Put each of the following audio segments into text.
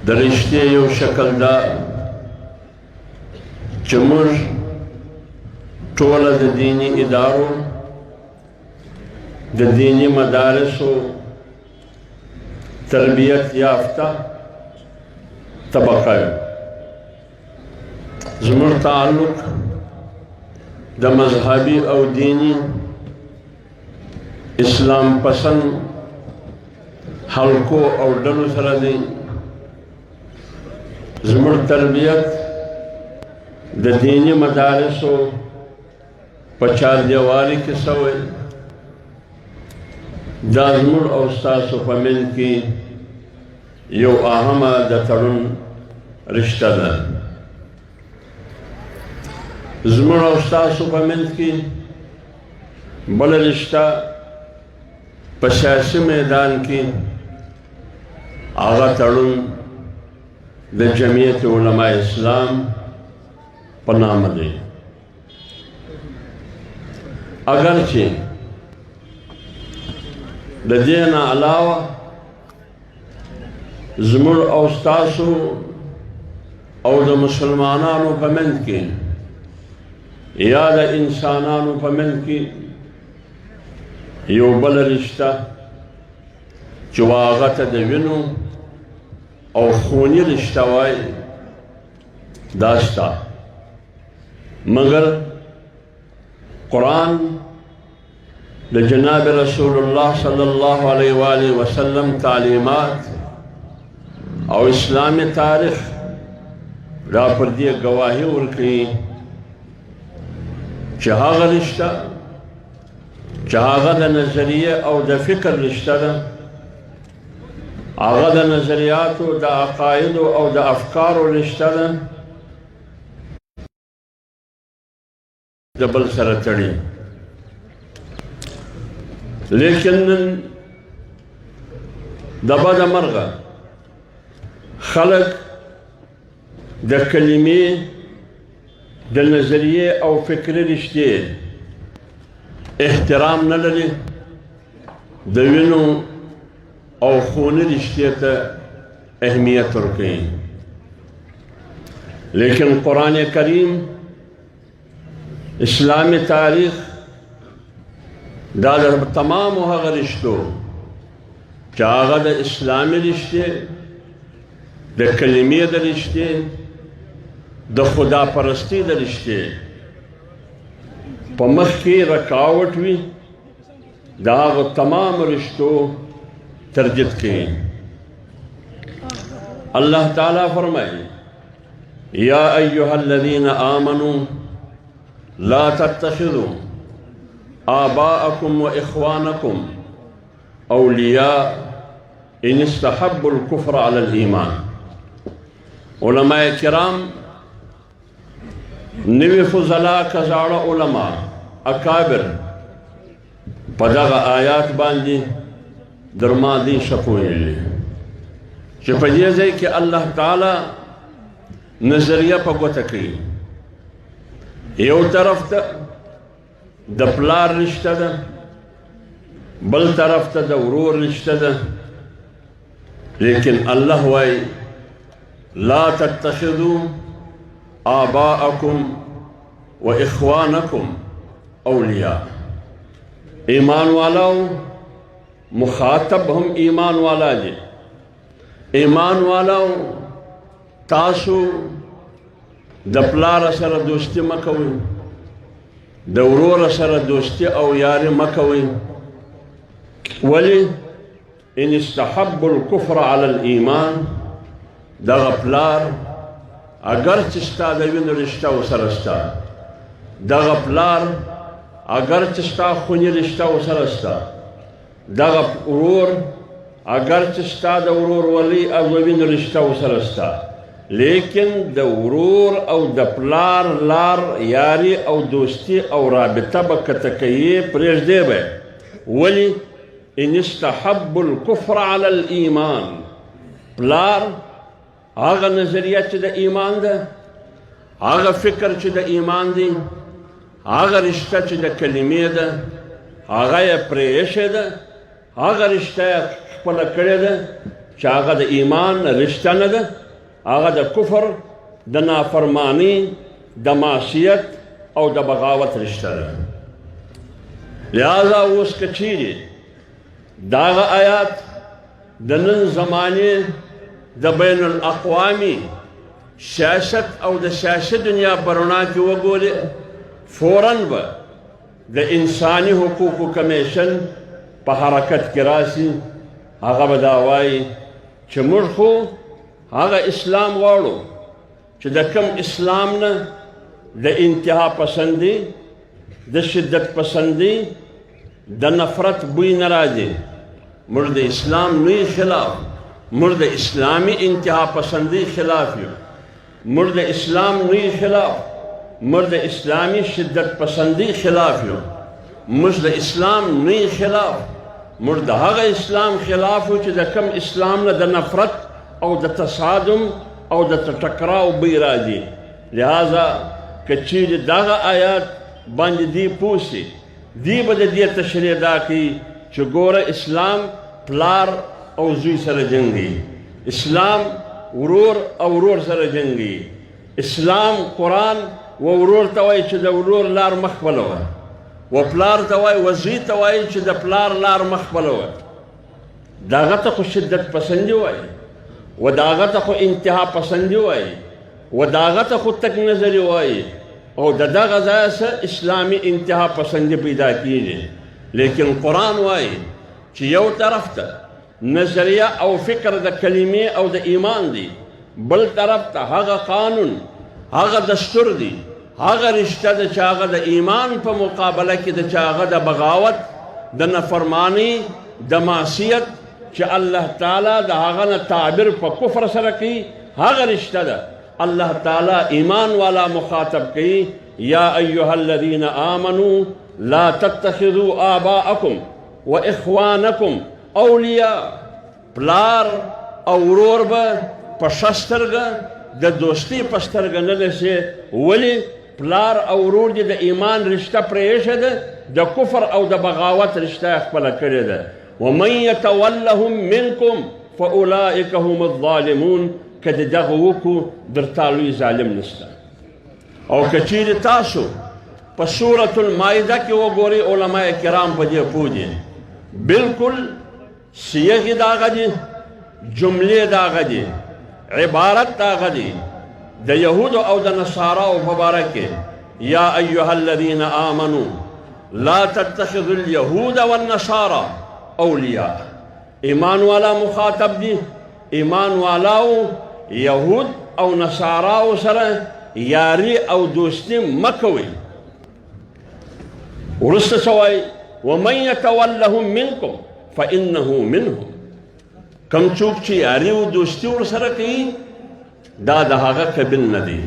د رشتې یو شکل دا چې موږ ټوله د دیني ادارو د دیني مدارسو تربیت یافته طبقه یو. زموږ تعلق د مذهبي او دینی اسلام پسند حلقو او ډلو سره دی. زموږ تربیت د دینی مدارسو په چاردیوالي کې سوی. دا زموږ او ستاسو په منځ کې یو اهمه د تړون رشته ده. زموږ او ستاسو په منځ کې بله رشته په سیاسي میدان کې هغه تړون د جمعیت علماء اسلام په نامه دی. اگرچه د دې نه علاوه زموږ او ستاسو او د مسلمانانو په منځ کې یا د انسانانو په منځ کې یو بله رشته چې هغه ته د وینو او خوني رشته وایي دا شته. مګر قرآن د جناب رسول الله صلی الله علیه و آله وسلم تعلیمات او اسلامی تاریخ را پر دې گواهی ورکوي چې هغه رشته چې هغه د نظریه او د فکر رشته ده، هغه د نظریاتو د عقایدو او د افکارو رشته ده، د بل سره تړي. لیکن نن د بده مرغه خلک د کلمې د نظریه او فکري رشتې احترام نه لري، د وینو او خوني رشتې ته اهمیت ورکوي. لیکن قرآن کریم اسلامی تاریخ دا د تمامو هغه رشتو چې هغه د اسلامي رشتې د کلمې د رشتې د خدا پرستی د رشتې په مخ کې رکاوټ وي، د هغو تمام رشتو تردید کوي. الله تعالی فرمایي یا ایها الذین آمنوا لا تتخذوا آباءكم وإخوانكم أولياء إن استحبوا الكفر على الإيمان. علماء کرام نوی فضلاء کزاړه علماء اکابر په دغه آیات باندې درمادي شپویلي چې په دې ځای کې الله تعالی نظریه په ګوته کوي. یو طرف ته د پلار رشته ده، بل طرف ته د ورور رشته ده. لیکن الله وایي لا تتخذوا آباءكم وإخوانكم أولياء. ایمان والاو مخاطب هم ایمان والا دي. ایمان والاو تاسو د پلار سره دوستی مکوئ، د ورور سره دوستی او یاری مکوئ. ولی ان استحبوا الكفر على الایمان، دغه پلار اگر چې ستا د وینو رشته ورسره شته، دغه پلار اگر چې ستا خوني رشته ورسره شته، دغه ورور اگر چې ستا د ورور ولی او د وینو رشته ورسره شته، لیکن د ورور او د پلار لار یاری او دوستی او رابطه به کته کوي پرېږدی به. ولی ان استحبوا الكفر على الایمان، پلار هغه نظریه چې د ایمان ده، هغه فکر چې د ایمان دی، هغه رشته چې د کلمې ده هغه یې پرې ایښې ده، هغه رشته یې خپله کړې ده چې هغه د ایمان رشته نه ده، هغه د کفر، د نافرمانی، د معصیت او د بغاوت رشته ده. لہذا اوس که چیرې دغه آیات د نن زمانې د بین الاقوامي سیاست او د سیاسي دنیا په رڼا کې وګورې، فوراً به د انساني حقوقو کمیشن په حرکت کې راسي. هغه به دا وایي چې موږ خو هغه اسلام غواړو چې د کم اسلام نه د انتها پسندي، د شدت پسندي، د نفرت بوی نه راځي. موږ د اسلام نوی خلاف، موږ د اسلامي انتها پسندي خلاف یو، موږ د اسلام نوی خلاف، موږ د اسلامي شدت پسندي خلاف یو، موږ د اسلام نوی خلاف، موږ د هغه اسلام خلاف یو چې د کم اسلام نه د نفرت او د تصادم او د ټکراو بوی راځي. لہذا که چیرې دغه آیات باندې دی پوه سي، دی به د دې تشریح دا کوي چې ګوره اسلام پلار او زوی سره جنګي، اسلام ورور او ورور سره جنګي، اسلام قرآن و ورور ته وایي چې د ورور لار مخ بلوه، و پلار ته وایي و زوی ته وایي چې د پلار لار مخ بلوه. دغه ته خو شدت پسندي وایي، و دغه ته خو انتها پسندي وایي، و دغه ته خو تک نظري وایي، او د دغه ځایه څه اسلامي انتها پسندي پیدا کیږي. لیکن قرآن وایي چې یو طرف ته نظریه او فکر د کلمې او د ایمان دی، بل طرف ته هغه قانون، هغه دستور دی، هغه رشته ده چې هغه د ایمان په مقابله کې ده، چې هغه د بغاوت، د نافرمانی، د معصیت چې الله تعالی د هغه نه تعبیر په کفر سره کوي، هغه رشته ده. الله تعالی ایمان والا مخاطب کوي، یا ایها الذین آمنوا لا تتخذوا آباءکم و اخوانکم اولیاء. پلار او ورور به په ښه سترګه د دوستۍ په سترګه نه نیسي. ولې؟ پلار او ورور دې د ایمان رشته پرېښې ده، د کفر او د بغاوت رشته یې خپله کړې ده. ومن یتولهم منکم فاولئک هم الظالمون. که د دغه وکړو درته لوی ظالم نشته. او که چیرې تاسو په سورة المائده کې وګورئ، علماء کرام په دې پوه دي، بلکل صیغې د هغه دي، جملې د هغه دي، عبارت د هغه دي د یهودو او د نصاراو په باره کې. یا ایها الذین آمنوا لا تتخذوا اليهود والنصارى اولیاء. ایمان والا مخاطب دي، ایمان والاو یهود او نصاراو سره یاری او دوستی مکوي. ورسته سوای ومن یتولهم منکم فانه منهم. کم څوک چې یاری او دوستی ورسره کوي دا د هغه قبیل نه دی.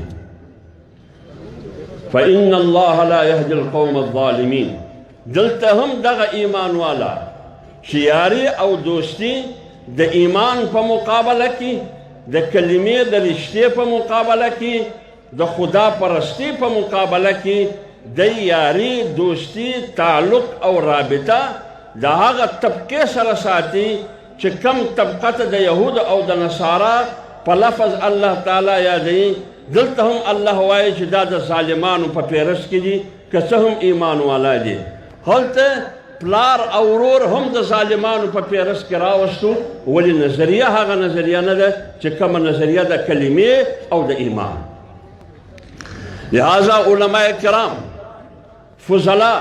فان الله لا يهدي القوم الظالمين. دلته هم دغه ایمان والا چې یاری او دوستی د ایمان په مقابله کې، د کلمې د رشتې په مقابله کې، د خدا پرستی په مقابله کې د یاری، دوستی، تعلق او رابطه د هغه طبقې سره ساتي چې کم طبقه ته د یهود او د نصارا په لفظ الله تعالی یادوي. دلته هم الله وایي چې دا د ظالمانو په پیرس کې دي، که څه هم ایمان والا دي. هلته پلار او ورور هم د ظالمانو په پیرس کې راوستو. ولې نظریه هغه نظریه نه ده چې کومه نظریه د کلمې او د ایمان. لہذا علماء کرام فضلا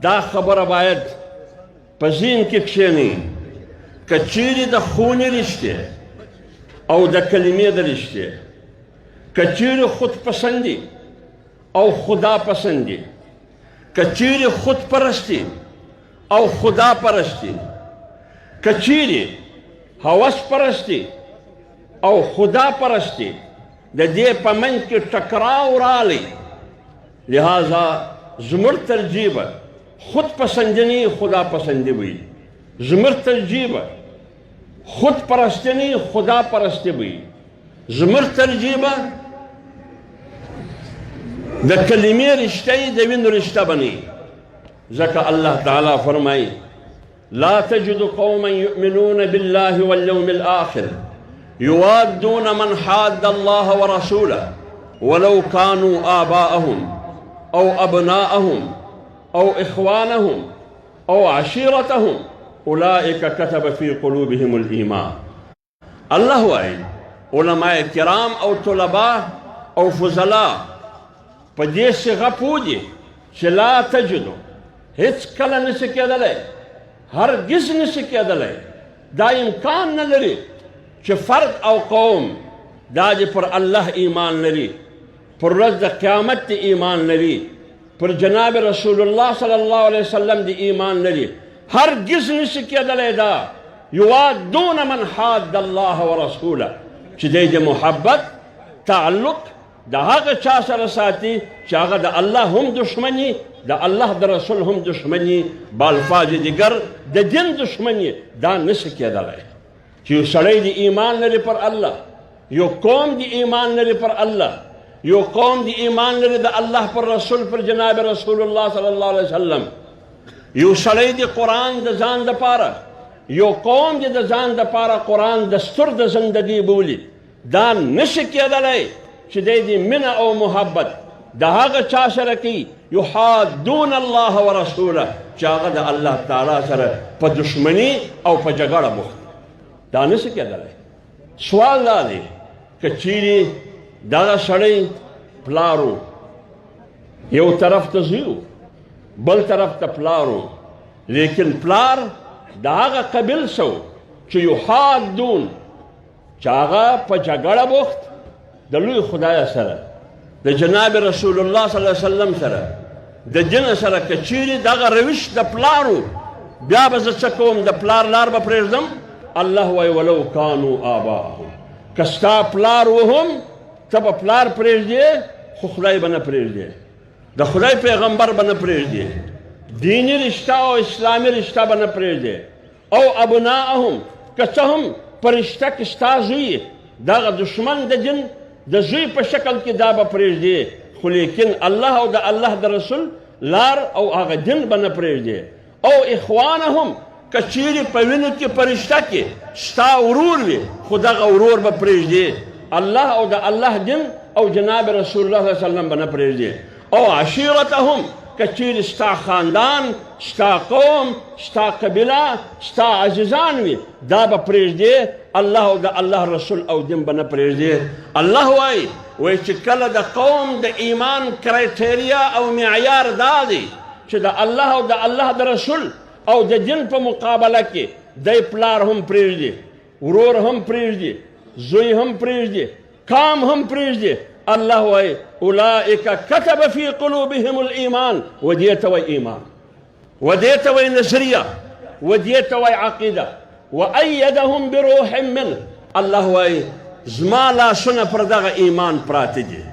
دا خبره باید په ذهن کې کښېني، که چیرې د خونې رشتې او د کلمې د رشتې، که چیرې خودپسندي او خدا پسندي، که چیرې خودپرستی او خدا پرستی، که چیرې هوس پرستی او خدا پرستی، د دې په منځ کې ټکراو رالی. لہذا زموږ ترجیح به خود پسندنی خدا پسندی وي، زموږ ترجیح به خود پرستنی خدا پرستی وي، زموږ ترجیح به د کلمې رشته د وینو رشته بني. ځکه الله تعالی فرمایي لا تجد قوما يؤمنون بالله واليوم الآخر يوادون من حاد الله ورسوله ولو كانوا آباءهم أو أبناءهم أو إخوانهم أو عشيرتهم أولئك كتب في قلوبهم الإيمان. الله وایي علماء کرام او طلباء او فضلاء په دې صيغه پوهیږي چې لا تجدو هیڅ کله نشي کېدلی، هرگز نشي کېدلی، دا امکان نه لري چې فرد او قوم دا دې پر الله ایمان لري، پر ورځ د قیامت دې ایمان لري، پر جناب رسول الله صلی الله علیه وسلم دې ایمان لري، هرگز نشي کېدلی دا یوادون من حاد الله ورسوله چې د محبت تعلق د هغه چا سره ساتي چې هغه د الله هم دشمني، د الله د رسول هم دشمني، بالفاظ دیگر د دین دشمني، دا نشي کېدلی چې یو سړی د ایمان لري پر الله، یو قوم د ایمان لري پر الله، یو قوم د ایمان لري د الله پر رسول پر جناب رسول الله صلی الله علیه وسلم، یو سړی د قرآن د ځان دپاره، یو قوم د ځان دپاره قرآن دستور د زندګي بولي، دا نشي کېدلی چې دی د مینه او محبت د هغه چا سره کوي یحادون الله ورسوله چې هغه د الله تعالی سره په دشمني او په جګړه بوخت، دا نشي کېدلی. سوال دا دی که چیرې دغه سړی پلارو، یو طرف ته زوی بل طرف ته پلارو، لیکن پلار د هغه قبیل شو چې یحادون چې هغه په جګړه بوخت د لوی خدای سره، د جناب رسول الله صلی الله علیه وسلم سره، د دین سره که چیرې دغه روش د پلارو، بیا به زه څه کوم؟ د پلار لار به پرېږدم؟ الله وایي ولو کانوا آباءهم، که ستا پلار وهم ته به پلار پرېږدې خو خدای به نه پرېږدې، د خدای پیغمبر به نه پرېږدې، دینی رشته او اسلامي رشته به نه پرېږدې، او ابناءهم که څه هم په رشته کې ستا زوی دغه دشمن د دین د زوی په شکل کې دا به پرېږدې، خو لیکن الله او د الله د رسول لار او هغه دین به نه پرېږدې، او اخوانهم که چیرې په وینو کې په رشته کې ستا ورور وي خو دغه ورور به پرېږدې، الله او د الله دین او جناب رسول الله صلی الله علیه وسلم به نه پرېږدې، او عشیرتهم که چیرې ستا خاندان، ستا قوم، ستا قبیله، ستا عزیزان وي دا به پرېږدې، الله او د الله رسول او دین به نه پرېږدې. الله وایي چې کله د قوم د ایمان کرایټیریا او معیار دا دی چې د الله او د الله د رسول او د دین په مقابله کې دی پلار هم پرېږدي، ورور هم پرېږدي، زوی هم پرېږدي، قام هم پرېږدي، الله وایي اولئک کتب فی قلوبهم الایمان، و دې ته وایي ایمان، و دې ته وایي نظریه، و دې ته وایي عقیده، وأيدهم بروح منه. الله وایي زما لاسونه پر دغه ایمان پراته دي،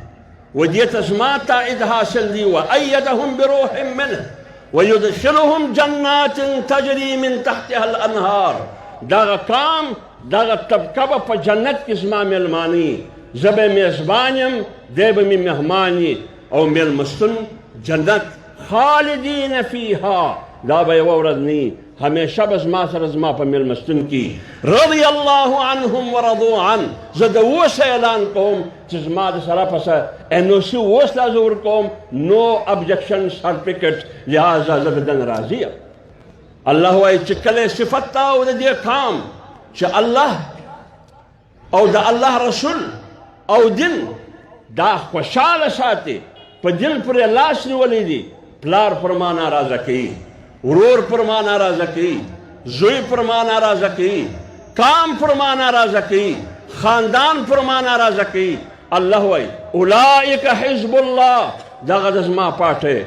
و دې ته زما تایید حاصل دي، وأيدهم بروح منه ويدخلهم جنات تجري من تحتها الانهار. دغه قام دغه طبقه به په جنت کې زما میلماني، زه به میزبان یم، دی به مې مهمان او میلمستون جنت خالدین فیها، دا به یوه ورځ نه همیشه به زما سره زما په میلمستون کې رضی الله عنهم ورضوا عنه. زه د اوس اعلان کوم چې زما د سره پسه NOC اوس لا زه ورکوم، نو ابجکشن سرټیفیکټ، لہذا زه د دن راضي یم. الله وایي چې کله صفت تا او د دې قام چې الله او د الله رسول او دین دا خوشحاله ساتي، په دین پرې لاس نیولی دي، پلار پر ما ناراضه کوي، ورور پر ما ناراضه کوي، زوی پر ما ناراضه کوي، قام پر ما ناراضه کوي، خاندان پر ما ناراضه کوي. الله وایي اولئک حزب الله، دغه د زما پاټی،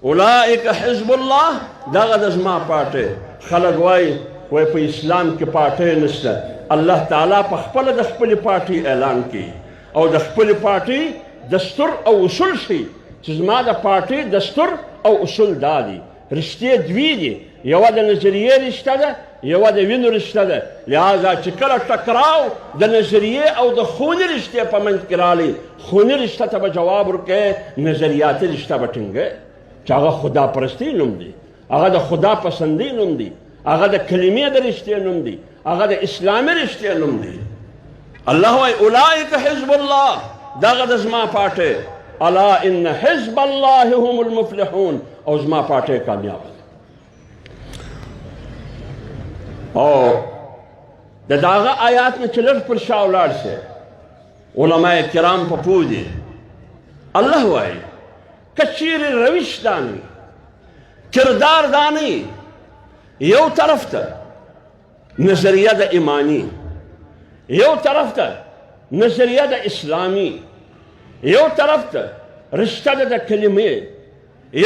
اولئک حزب الله، دغه د زما پاټی. خلک وایي په اسلام کې پاټی نشته، الله تعالی په خپله د خپلې پاټۍ اعلان کوي او د خپلې پاټۍ دستور او اصول شي چې زما د پاټۍ دستور او اصول دا دي. رشتې دوی دي، یوه د نظریې رشته ده، یوه د وینو رشته ده، لہذا چې کله ټکراو د نظریې او د خوني رشتې په منځ کې راغلی، خوني رشته ته به جواب ورکوې، نظریاتي رشته به ټینګوې چې هغه خدا پرستي نوم دی، هغه د خدا پسندي نوم دی، هغه د کلمې د رشتې نوم دی، هغه د اسلامي رشتې نوم دی. الله وایي اولئک حزب الله، دغه د زما پاټۍ، الا ان حزب الله هم المفلحون، او زما پاټۍ کامیاب ده. او د دغه آیات نه چې لږ پر شا ولاړ شي، علما کرام په پوه دي. الله وایي که چیرې روش دا نه وي، کردار دا نه وي، یو طرف ته نظریه د ایمانی، یو طرف ته نظریه د اسلامی، یو طرف ته رشته د کلمې،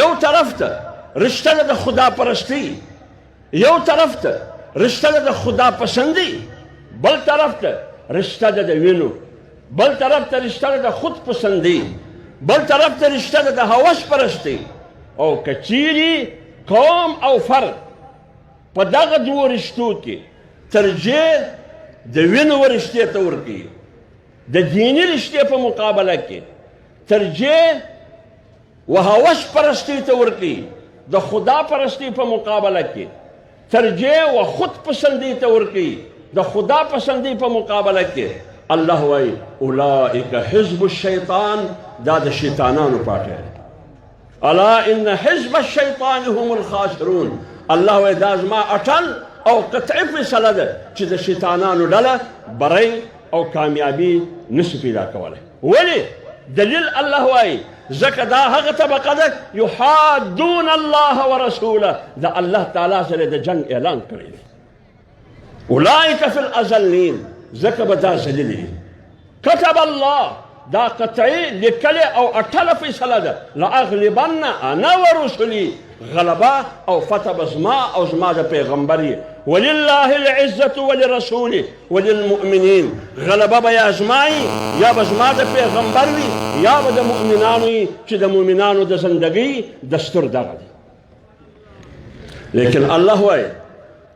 یو طرف ته رشته د خدا پرستی، یو طرف ته رشته د خدا پسندی، بل طرف ته رشته د وینو، بل طرف ته رشته د خود پسندی، بل طرف ته رشته د هوس پرستی. او که چیرې قوم او فرد په دغه دوو رشتو کې ترجیح د وینو رشتې ته ورکوي، د دیني رشتې په مقابله کې ترجیح و هوس پرستی ته ورکوي، د خدا پرستی په مقابله کې ترجیح و خود پسندی ته ورکوي، د خدا پسندی په مقابله کې الله وایي اولئک حزب الشیطان، دا د شیطانانو پاټۍ ده. الا ان حزب الشیطان هم الخاسرون، الله وایي دا زما اټل او قطعي فیصله ده چې د شیطانانو ډله بری او کامیابي نشي پیدا کولی. ولې؟ دلیل الله وایي ځکه دا هغه طبقه ده یحادون الله ورسوله، د الله تعالی سره د جنګ اعلان کړی دی. اولئک فی الازلین، ځکه به دا ذلیل. كتب الله، دا قطعي لیکلې او اټله فیصله ده، لاغلبن انا ورسلي، غلبه او فتح به زما او زما د پیغمبر یې. ولله العزة ولرسوله وللمؤمنین، غلبه به یا زما یا به زما د پیغمبر وي یا به د مؤمنانو وي، چې د مؤمنانو د زندګۍ دستور دغه دی. لیکن الله وایي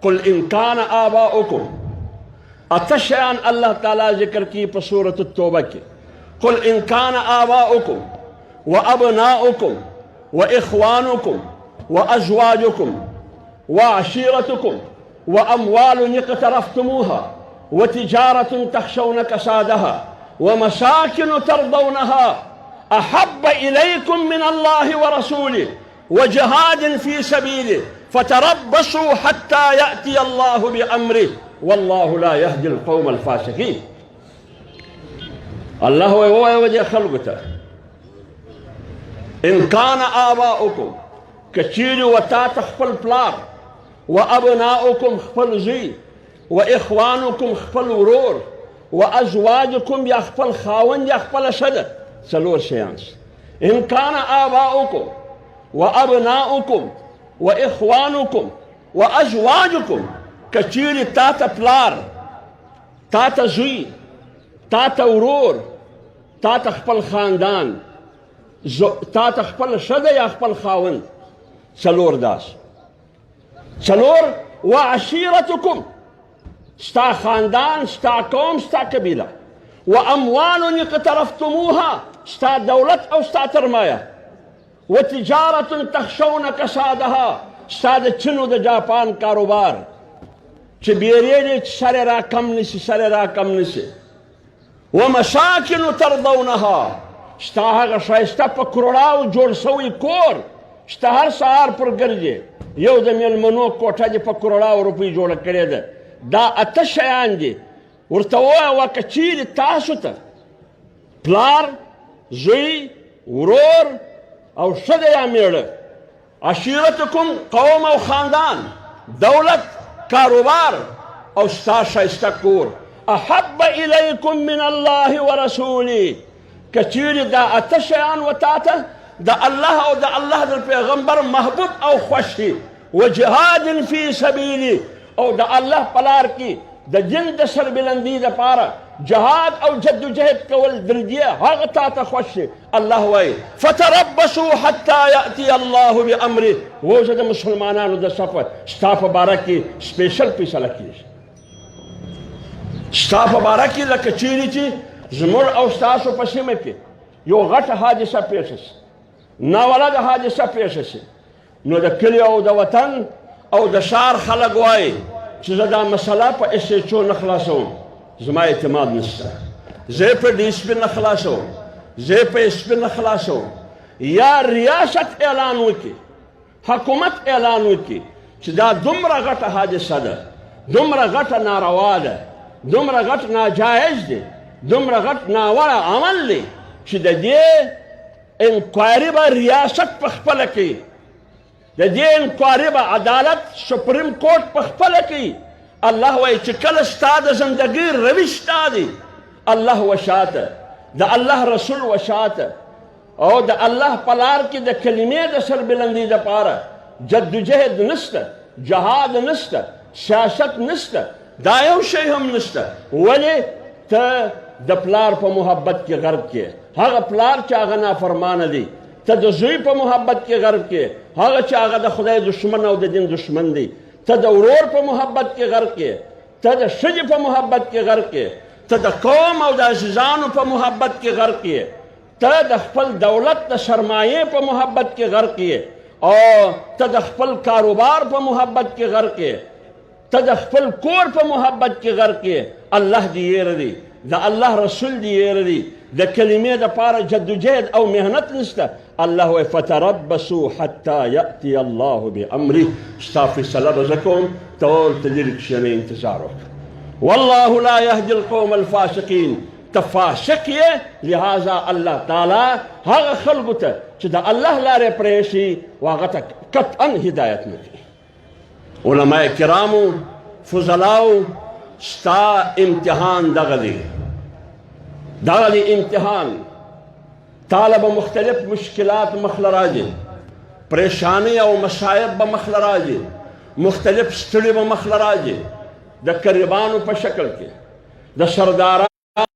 قل ان کان آباؤکم، اته شیان الله تعالی ذکر کی په سورة التوبه کې. قل ان کان آباؤکم وابناؤکم واخوانکم وازواجکم وعشیرتکم واموال اقترفتموها وتجارة تخشون كسادها ومساكن ترضونها احب اليكم من الله ورسوله وجهاد في سبيله فتربصوا حتى يأتي الله بأمره والله لا يهدي القوم الفاسقين. الله وجه خلقته ان كان آباؤكم، کچیری و تا تخفل پلار، و ابناؤکم خفل زی، و اخوانکم خفل ورور، و ازواجکم یا خفل خاون یا خفل شده، سلور شیانس. ان کان آباؤکم و ابناؤکم و اخوانکم و ازواجکم، کچیری تا تا پلار، تا تا زوی، تا تا ورور، تا تا خپل خاندان، تا تا خپل شده یا خپل خاوند، سلور داس. سلور و عشیرتکم، ستا خاندان، ستا قوم، ستا قبیله، و اموال اقترفتموها، ستا دولت او ستا ترمایه، و تجارت تخشون کسادها، ستا د چین او د جاپان کاروبار چې بیریږي چې سر را کم نشي، سر را کم نشي. و مساکن ترضونها، ستا هغه ښایسته په کروړاو جوړ سوی کور چې ته هر سهار پر ګرځې، یو د میلمنو کوټه دې په کروړاو روپۍ جوړه کړې ده. دا اته شیان دي. ورته ووایه که چیرې تاسو ته پلار، زوی، ورور او ښځه یا میړه، عشیرتکم قوم او خاندان، دولت، کاروبار او ستا ښایسته کور، احب الیکم من الله ورسوله، که چیرې دا اته شیان و تا ته د الله او د الله د پیغمبر محبوب او خوښ شي، و جهاد فی سبیله، او د الله په لار کې د دین د سربلندۍ دپاره جهاد او جدوجهد کول درجه هغه تا ته خوښ شي. الله وایي فتربصوا حتی یأتی الله بامره، ووځه د مسلمانانو د صفه ستا په باره کې سپیشل فیصله کېږي. ستا په باره کې لکه چیرې چې زموږ او ستاسو په سیمه کې یو غټه حادثه پیښه شي، ناولده حادثه پیښه شي، نو د کلي او د وطن او د ښار خلک وایي چې زه دا مسله په اس ایچ او نه خلاصوم، زما اعتماد نشته. زه یې په ډي اس پي نه خلاصوم، زه یې په اس پي نه خلاصوم. یا ریاست اعلان وکړي، حکومت اعلان وکړي چې دا دومره غټه حادثه ده، دومره غټه ناروا ده، دومره غټ ناجایز دی، دومره غټ ناوړه عمل دی چې د دې انکوایري به ریاست په خپله کوي، د دې انکوایري به عدالت سپریم کورټ په خپله کوي. الله وایي چې کله ستا د زندګۍ روش ستا دی، الله وشاته، د الله رسول وشاته، او د الله په لار کې د کلمې د سربلندۍ دپاره جدوجهد نشته، جهاد نشته، سیاست نشته، دا یو شی هم نشته. ولې ته د پلار په محبت کې غرق کې، هغه پلار چې هغه نافرمانه دی، ته د زوی په محبت کې غرق کې، هغه چې هغه د خدای دشمن او د دین دشمن دی، ته د ورور په محبت کې غرق کې، ته د ښځې په محبت کې غرق کې، ته د قوم او د عزیزانو په محبت کې غرق کې، ته د خپل دولت د سرمایې په محبت کې غرق کې، او ته د خپل کاروبار په محبت کې غرق کې، ته د خپل کور په محبت کې غرق کې. الله دې یېره دی، د الله رسول دې یېره دی، د کلمې دپاره جدوجهد او محنت نشته. الله وایي فتربصوا حتی یأتی الله بامره، ستا فیصله به زه کوم، ته ورته لرې کښېنئ، انتظار وکړه. والله لا یهدي القوم الفاسقین، ته فاسق یې، لہذا الله تعالی هغه خلکو ته چې د الله لارې پرېږدي هغه ته قطعا هدایت نه کوي. علماء کرامو، فضلاو، ستا امتحان دغه دی، دغه دی امتحان. تاله به مختلف مشکلات مخله راځي، پریشانی او مصایب به مخله راځي، مختلف ستړي به مخله راځي، د قریبانو په شکل کې، د سردارانو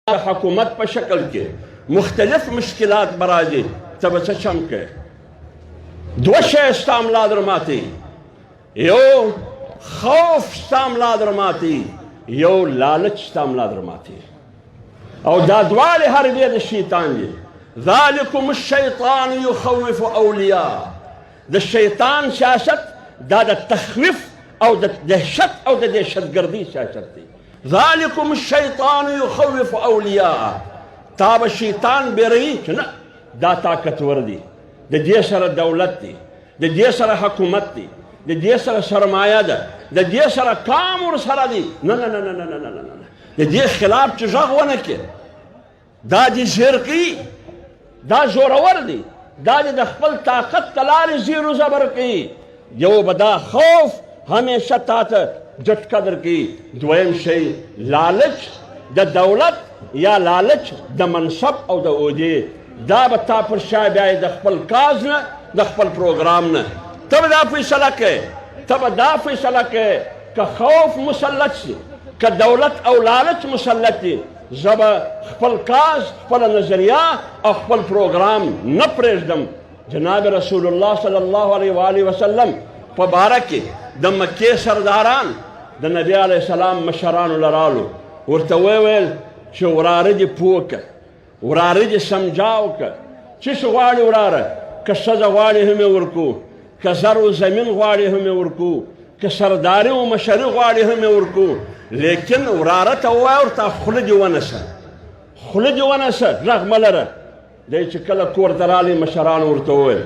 د حکومت په شکل کې مختلف مشکلات به راځي. ته به څه چم کوې؟ دوه شی ستا ملا در ماتوي، یو خوف ستا ملا در ماتوي، یو لالچ ستا ملا در ماتوي، او دا دواړې حربې د شیطان دي. ذلکم الشیطان یخوف اولیاء، د شیطان سیاست دا د تخویف او د دهشت او د دهشتګردۍ سیاست دی. ذلکم الشیطان یخوف اولیاء، تا به شیطان بیروي چې نه دا طاقتور دی، د دې سره دولت دی، د دې سره حکومت دی، د دې سره سرمایه ده، د دې سره کام ورسره دی. نه نه نه نه نه نه نه، د دې خلاف چې غږ ونه کړې، دا دې زیر کوي، دا زورور دی، دا دې د خپل طاقت ته لارې زیر و زبر کوي. یو به دا خوف همیشه تا ته جټکه درکوي. دویم شی لالچ د دولت یا لالچ د منصب او د عهدې، دا به تا پر شا بیایي د خپل کاز نه، د خپل پروګرام نه. ته به دا فیصله کوې، ته به دا فیصله کوې که خوف مسلط شي، که دولت او لالچ مسلط دي، زه به خپل کاز، خپله نظریه او خپل پروګرام نه پرېږدم. جناب رسول الله صلی الله علیه و آله وسلم په باره کې د مکې سرداران د نبي علیه السلام مشرانو لرالو، ورته وویل چې وراره دې پوه کړه، وراره دې سمجاو کړه، څه شی غواړې وراره؟ که ښځه غواړې هم یې ورکو، که زر و زمین غواړې هم یې ورکو، که سرداري و مشري غواړې هم یې ورکو، لیکن وراره ته ووایه ورته خوله دې ونیسه، خوله دې ونیسه، غږ مه لره. دی چې کله کور ته راغلی مشرانو ورته وویل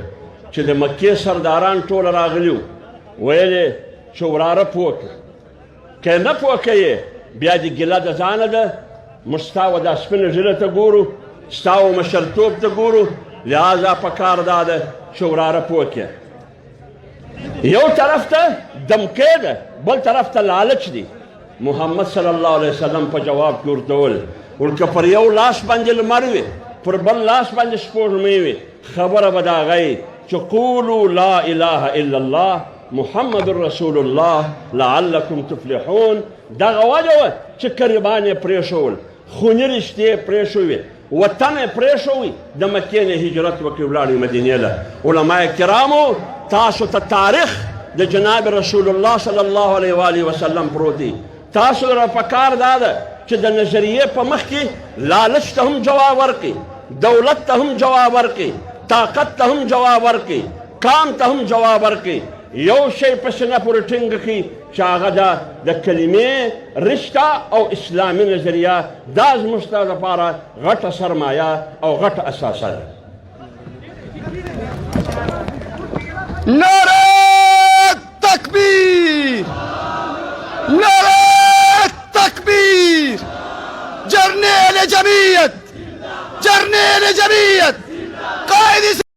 چې د مکې سرداران ټوله راغلي وو، ویل یې چې وراره پوه کړه، که یې نه پوه کوې بیا دې ګیله د ځانه ده، موږ ستا و دا سپینه ږیره ته ګورو، ستا و مشرتوب ته ګورو، لہذا پکار دا ده چې وراره پوه کړې. یو طرف ته دمکې ده، بل طرف ته لالچ دی. محمد صلی الله علیه وسلم په جواب کې ورته وویل، ورکه پر یو لاس باندې لمر وي، پر بل لاس باندې سپوږمۍ وي، خبره به د هغه یي چې قولوا لا اله الا الله محمد رسول الله لعلکم تفلحون. دغه وجه وه چې قریبان یې پرېښول، خوني رشتې یې پرېښوي، وطن یې پرېښوي، د مکې نه هجرت وکړي، ولاړې مدینې له. علما کرامو، تاسو ته تاریخ د جناب رسول الله صلی الله علیه و آله وسلم پروت دی. تاسو را پکار دا ده چې د نظریې په مخ کې لالچ ته هم جواب ورکړي، دولت ته هم جواب ورکړي، طاقت ته هم جواب ورکړي، काम तहम जवाब की यो शे पसना पुरटिंग की चागदा द कलिमे रिश्ता और इस्लामी नजरिया दाज मुस्ताद पारा गट सरमाया और गट असासा। नारे तकबीर, नारे तकबीर। जर्नेल जमीयत, जर्नेल जमीयत, कायद